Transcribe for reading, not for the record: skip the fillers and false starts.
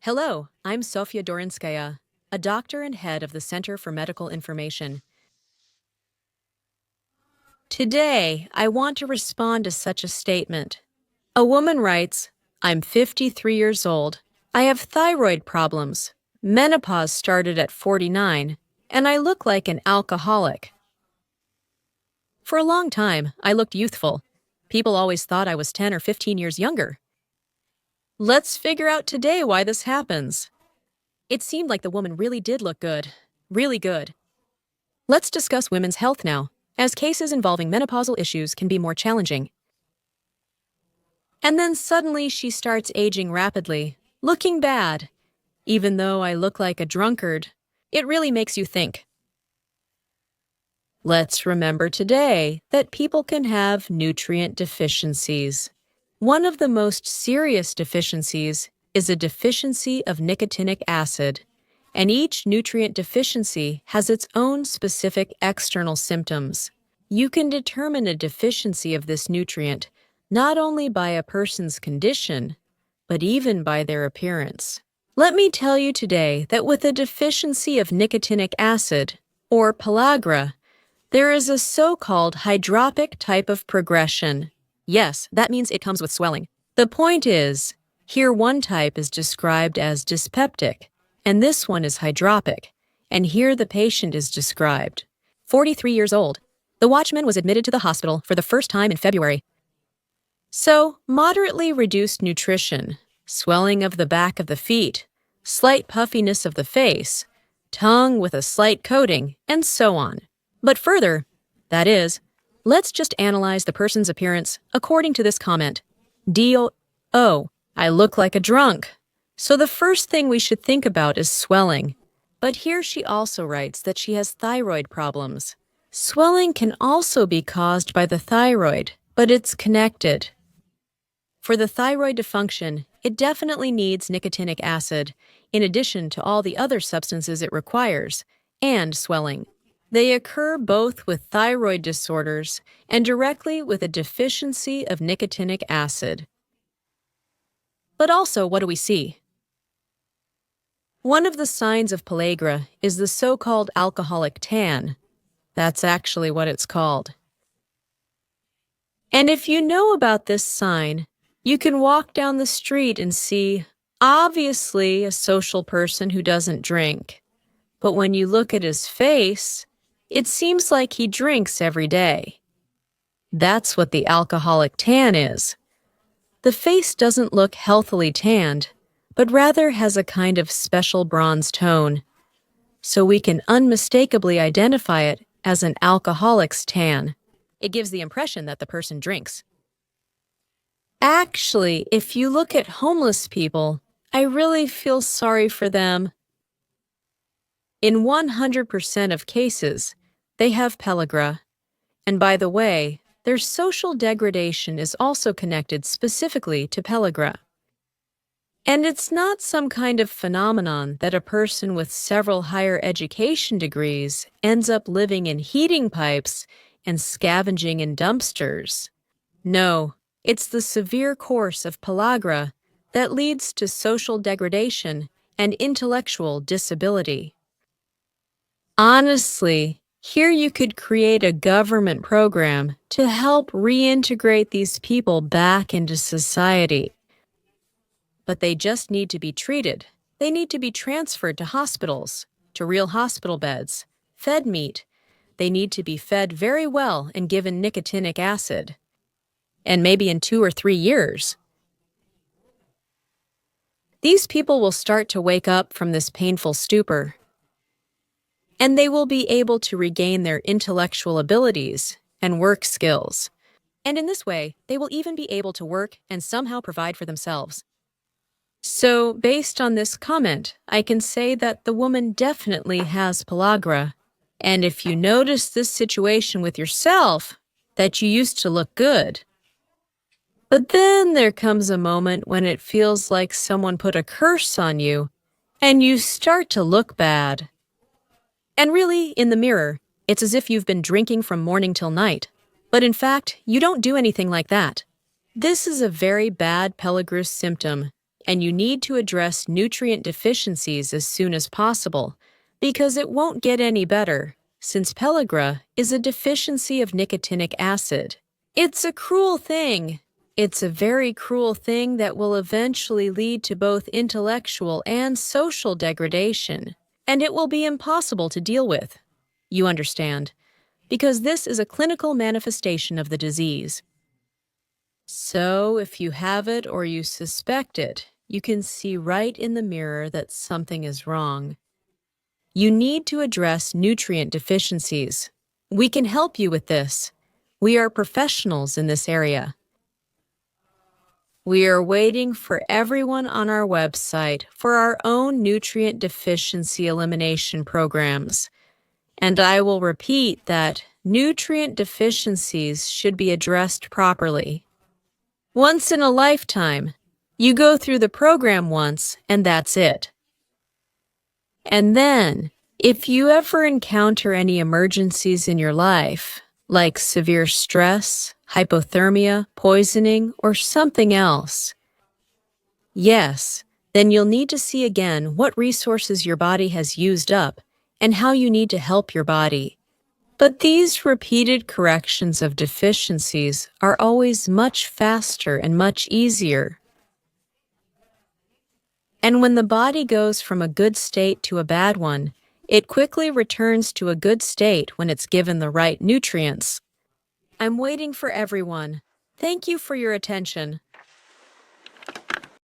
Hello, I'm Sofya Dorinskaya, a doctor and head of the Center for Medical Information. Today, I want to respond to such a statement. A woman writes, I'm 53 years old. I have thyroid problems. Menopause started at 49, and I look like an alcoholic. For a long time, I looked youthful. People always thought I was 10 or 15 years younger. Let's figure out today why this happens. It seemed like the woman really did look good. Really good. Let's discuss women's health now, as cases involving menopausal issues can be more challenging. And then suddenly she starts aging rapidly, looking bad. Even though I look like a drunkard, it really makes you think. Let's remember today that people can have nutrient deficiencies. One of the most serious deficiencies is a deficiency of nicotinic acid, and each nutrient deficiency has its own specific external symptoms. You can determine a deficiency of this nutrient not only by a person's condition, but even by their appearance. Let me tell you today that with a deficiency of nicotinic acid, or Pellagra, there is a so-called hydropic type of progression. Yes, that means it comes with swelling. The point is, here one type is described as dyspeptic, and this one is hydropic, and here the patient is described. 43 years old. The watchman was admitted to the hospital for the first time in February. So, moderately reduced nutrition, swelling of the back of the feet, slight puffiness of the face, tongue with a slight coating, and so on. But further, that is, let's just analyze the person's appearance according to this comment. Oh, I look like a drunk. So the first thing we should think about is swelling. But here she also writes that she has thyroid problems. Swelling can also be caused by the thyroid, but it's connected. For the thyroid to function, it definitely needs nicotinic acid, in addition to all the other substances it requires, and swelling. They occur both with thyroid disorders and directly with a deficiency of nicotinic acid. But also, what do we see? One of the signs of pellagra is the so-called alcoholic tan. That's actually what it's called. And if you know about this sign, you can walk down the street and see, obviously, a social person who doesn't drink. But when you look at his face, it seems like he drinks every day. That's what the alcoholic tan is. The face doesn't look healthily tanned, but rather has a kind of special bronze tone, so we can unmistakably identify it as an alcoholic's tan. It gives the impression that the person drinks. Actually, if you look at homeless people, I really feel sorry for them. In 100% of cases, they have pellagra. And by the way, their social degradation is also connected specifically to pellagra. And it's not some kind of phenomenon that a person with several higher education degrees ends up living in heating pipes and scavenging in dumpsters. No, it's the severe course of pellagra that leads to social degradation and intellectual disability. Honestly, here you could create a government program to help reintegrate these people back into society. But they just need to be treated. They need to be transferred to hospitals, to real hospital beds, fed meat. They need to be fed very well and given nicotinic acid. And maybe in 2 or 3 years, these people will start to wake up from this painful stupor. And they will be able to regain their intellectual abilities and work skills. And in this way, they will even be able to work and somehow provide for themselves. So, based on this comment, I can say that the woman definitely has pellagra. And if you notice this situation with yourself, that you used to look good. But then there comes a moment when it feels like someone put a curse on you, and you start to look bad. And really, in the mirror, it's as if you've been drinking from morning till night. But in fact, you don't do anything like that. This is a very bad pellagra symptom. and you need to address nutrient deficiencies as soon as possible, because it won't get any better, since Pellagra is a deficiency of nicotinic acid. It's a cruel thing. It's a very cruel thing that will eventually lead to both intellectual and social degradation, and it will be impossible to deal with. You understand, because this is a clinical manifestation of the disease. So, if you have it or you suspect it, you can see right in the mirror that something is wrong. You need to address nutrient deficiencies. We can help you with this. We are professionals in this area. We are waiting for everyone on our website for our own nutrient deficiency elimination programs. And I will repeat that nutrient deficiencies should be addressed properly. Once in a lifetime. You go through the program once, and that's it. And then, if you ever encounter any emergencies in your life, like severe stress, hypothermia, poisoning, or something else, yes, then you'll need to see again what resources your body has used up and how you need to help your body. But these repeated corrections of deficiencies are always much faster and much easier. And when the body goes from a good state to a bad one, it quickly returns to a good state when it's given the right nutrients. I'm waiting for everyone. Thank you for your attention.